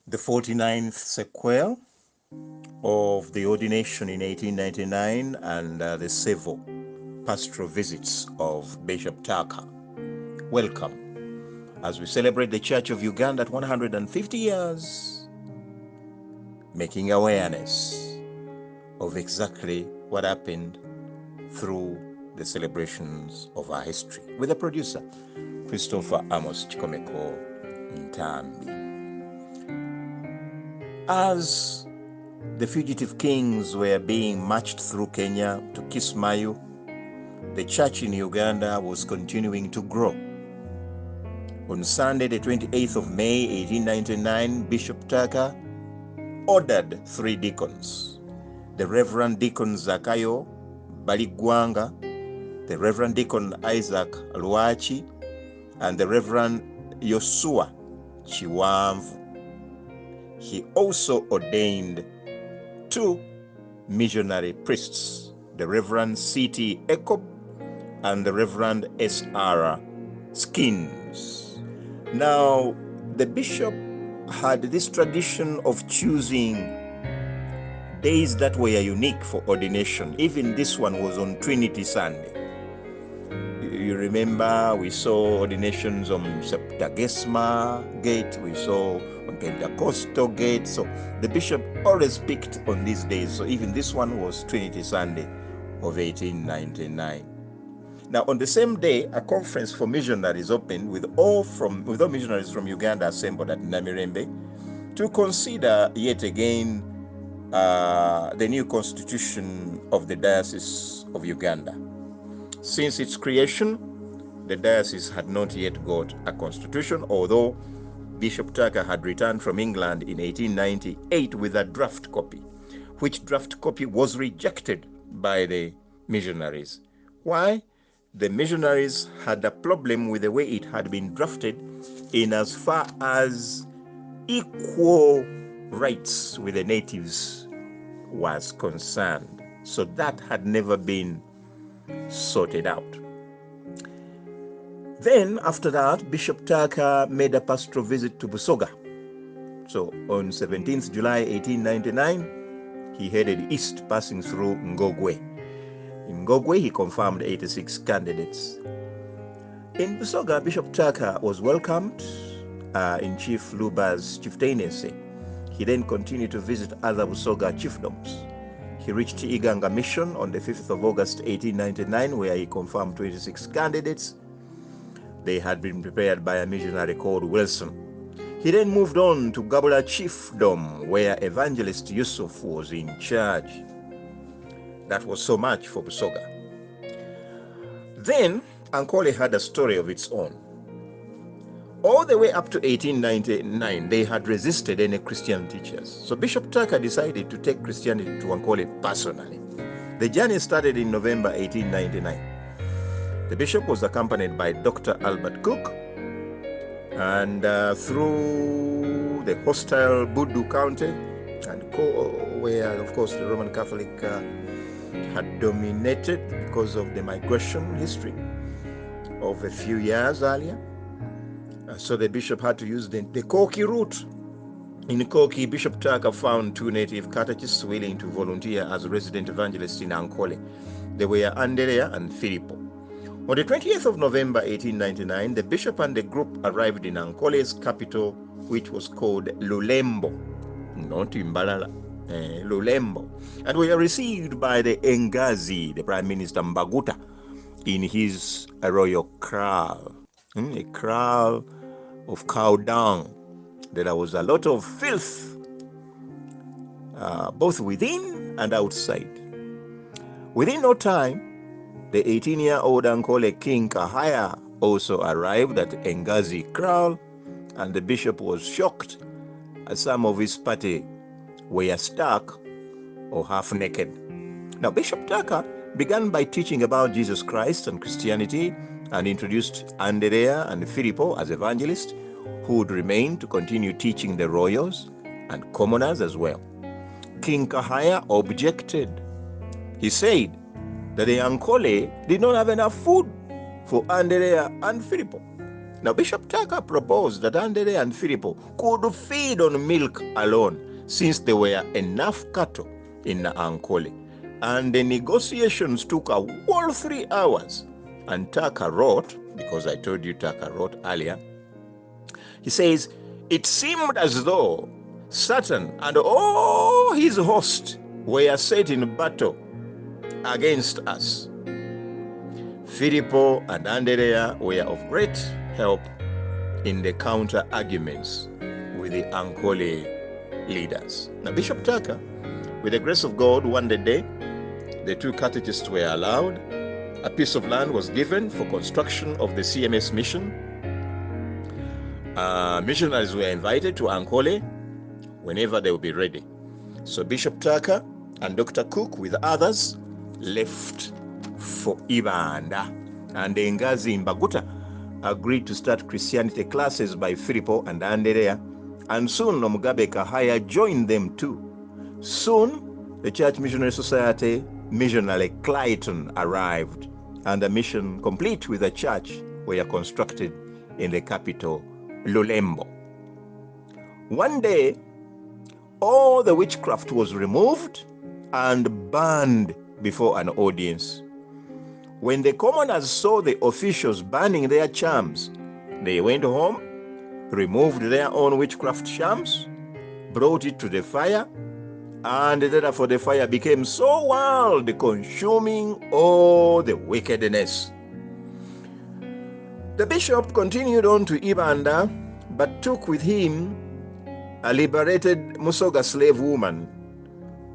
The 49th sequel of the Ordination in 1899 and the civil pastoral visits of Bishop Tucker. Welcome as we celebrate the Church of Uganda at 150 years, making awareness of exactly what happened through the celebrations of our history. With the producer, Christopher Amos Chikomeko Ntambi. As the fugitive kings were being marched through Kenya to Kismayo, the church in Uganda was continuing to grow. On Sunday, the 28th of May, 1899, Bishop Tucker ordered 3 deacons, the Reverend Deacon Zakayo Baligwanga, the Reverend Deacon Isaac Luachi, and the Reverend Yosua Chiwamvu. He also ordained 2 missionary priests, the Reverend C.T. Ekob and the Reverend S.R. Skins. Now, the bishop had this tradition of choosing days that were unique for ordination. Even this one was on Trinity Sunday. You remember we saw ordinations on Septagesima Gate, we saw on Pentecostal Gate. So the bishop always picked on these days. So even this one was Trinity Sunday of 1899. Now, on the same day, a conference for missionaries opened with all missionaries from Uganda assembled at Namirembe to consider yet again the new constitution of the Diocese of Uganda. Since its creation, the diocese had not yet got a constitution, although Bishop Tucker had returned from England in 1898 with a draft copy, which draft copy was rejected by the missionaries. Why? The missionaries had a problem with the way it had been drafted in as far as equal rights with the natives was concerned. So that had never been sorted out. Then, after that, Bishop Tucker made a pastoral visit to Busoga. So, on 17th July 1899, he headed east, passing through Ngogwe. In Ngogwe, he confirmed 86 candidates. In Busoga, Bishop Tucker was welcomed in Chief Luba's chieftaincy. He then continued to visit other Busoga chiefdoms. He reached Iganga Mission on the 5th of August 1899, where he confirmed 26 candidates. They had been prepared by a missionary called Wilson. He then moved on to Gabula Chiefdom, where Evangelist Yusuf was in charge. That was so much for Busoga. Then, Ankole had a story of its own. All the way up to 1899, they had resisted any Christian teachers. So Bishop Tucker decided to take Christianity to Ankole personally. The journey started in November 1899. The bishop was accompanied by Dr. Albert Cook, and through the hostile Budu County, and where, of course, the Roman Catholic had dominated because of the migration history of a few years earlier. So the bishop had to use the Koki route. In Koki, Bishop Tucker found 2 native catechists willing to volunteer as resident evangelists in Ankole. They were Andrea and Filippo. On the 20th of November 1899, the bishop and the group arrived in Ankole's capital, which was called Lulembo, not Imbalala, Lulembo, and were received by the Engazi, the Prime Minister Mbaguta, in his royal kraal, a kraal of cow dung. There was a lot of filth, both within and outside. Within no time, the 18-year-old Ankole King Kahaya also arrived at Engazi kraal, and the bishop was shocked as some of his party were stuck or half naked. Now, Bishop Tucker began by teaching about Jesus Christ and Christianity, and introduced Andrea and Filippo as evangelists, who would remain to continue teaching the royals and commoners as well. King Kahaya objected. He said that the Ankole did not have enough food for Andrea and Filippo. Now, Bishop Tucker proposed that Andere and Filippo could feed on milk alone, since there were enough cattle in Ankole. And the negotiations took a whole 3 hours. And Tucker wrote, because I told you Tucker wrote earlier, he says, it seemed as though Satan and all his host were set in battle against us. Filippo and Andrea were of great help in the counter-arguments with the Ankole leaders. Now, Bishop Tucker, with the grace of God, one day, the 2 catechists were allowed. A piece of land was given for construction of the CMS mission. Missionaries were invited to Ankole whenever they would be ready. So Bishop Tucker and Dr. Cook, with others, left for Uganda. And the Ngazi Mbaguta agreed to start Christianity classes by Filippo and Andrea. And soon Mugabe Kahaya joined them too. Soon, the Church Missionary Society missionary Clayton arrived, and a mission complete with a church were constructed in the capital, Lulembo. One day, all the witchcraft was removed and burned before an audience. When the commoners saw the officials burning their charms, they went home, removed their own witchcraft charms, brought it to the fire, and therefore the fire became so wild, consuming all the wickedness. The bishop continued on to Uganda, but took with him a liberated Busoga slave woman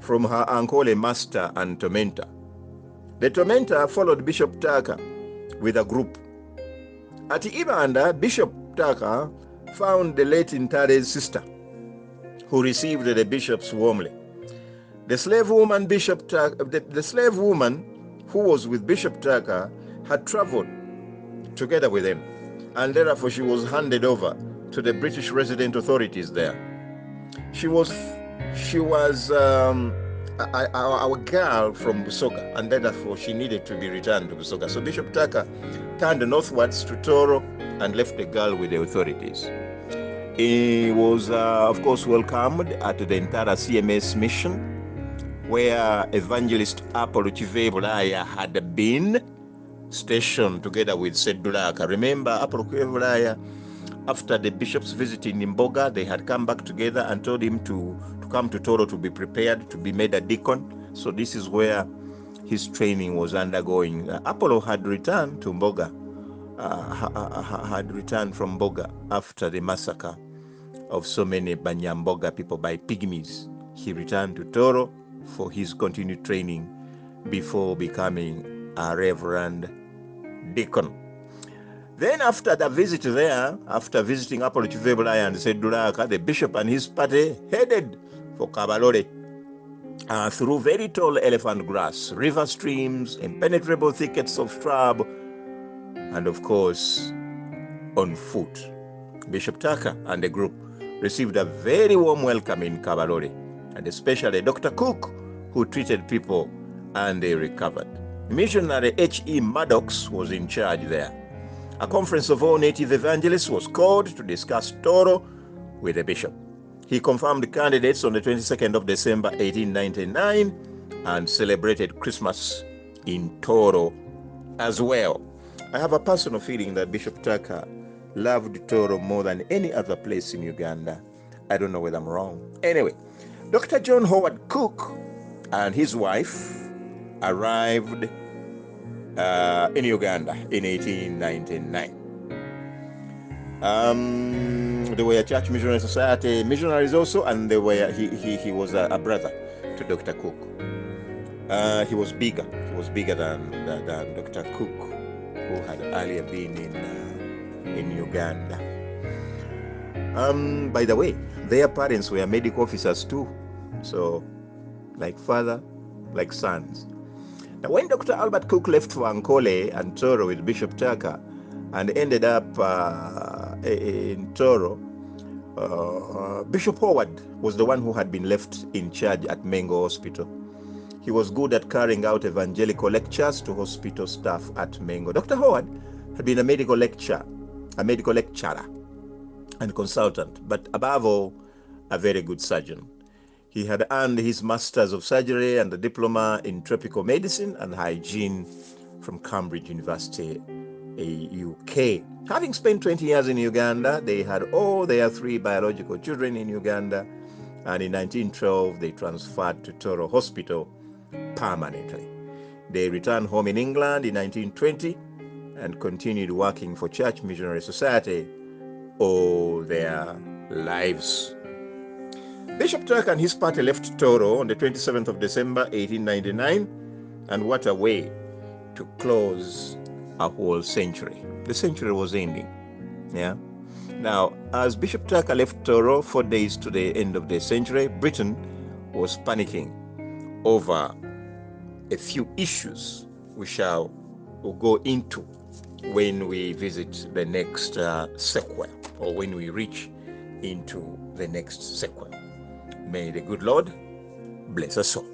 from her Ankole master and tormentor. The tormentor followed Bishop Tucker with a group. At Uganda, Bishop Tucker found the late Ntare's sister, who received the bishops warmly. The slave woman who was with Bishop Tucker had traveled together with him, and therefore she was handed over to the British resident authorities there. She was our girl from Busoga, and therefore she needed to be returned to Busoga. So Bishop Tucker turned northwards to Toro and left the girl with the authorities. He was, of course, welcomed at the Ntara CMS mission, where evangelist Apollo Chivebulaya had been stationed together with Sedulaka. Remember, Apollo Chivebulaya, after the bishop's visit in Mboga, they had come back together and told him to come to Toro to be prepared to be made a deacon. So this is where his training was undergoing. Apollo had returned to Mboga, had returned from Mboga after the massacre of so many Banyamboga people by pygmies. He returned to Toro for his continued training before becoming a reverend deacon. Then after the visit there, after visiting Apollo Chivebulaya and Sedulaka, the bishop and his party headed for Kabalole through very tall elephant grass, river streams, impenetrable thickets of shrub, and of course, on foot. Bishop Tucker and the group received a very warm welcome in Kabalole, and especially Dr. Cook, who treated people and they recovered. Missionary H.E. Maddox was in charge there. A conference of all native evangelists was called to discuss Toro with the bishop. He confirmed candidates on the 22nd of December 1899 and celebrated Christmas in Toro as well. I have a personal feeling that Bishop Tucker loved Toro more than any other place in Uganda. I don't know whether I'm wrong. Anyway, Dr. John Howard Cook and his wife arrived in Uganda in 1899. They were a Church Missionary Society missionaries also, and he was a brother to Dr. Cook. He was bigger than Dr. Cook, who had earlier been in Uganda. By the way, their parents were medical officers too, so like father, like sons. Now, when Dr. Albert Cook left for Ankole and Toro with Bishop Tucker and ended up in Toro, Bishop Howard was the one who had been left in charge at Mengo Hospital. He was good at carrying out evangelical lectures to hospital staff at Mengo. Dr. Howard had been a medical lecturer a medical lecturer and consultant, but above all, a very good surgeon. He had earned his Masters of Surgery and a diploma in tropical medicine and hygiene from Cambridge University, UK. Having spent 20 years in Uganda, they had all their 3 biological children in Uganda, and in 1912 they transferred to Toro Hospital permanently. They returned home in England in 1920 and continued working for Church Missionary Society all their lives. Bishop Turk and his party left Toro on the 27th of December 1899, and what a way to close a whole century. The century was ending. Yeah. Now, as Bishop Turk left Toro 4 days to the end of the century, Britain was panicking over a few issues we'll go into when we visit the next sequel, or when we reach into the next sequel. May the good Lord bless us all.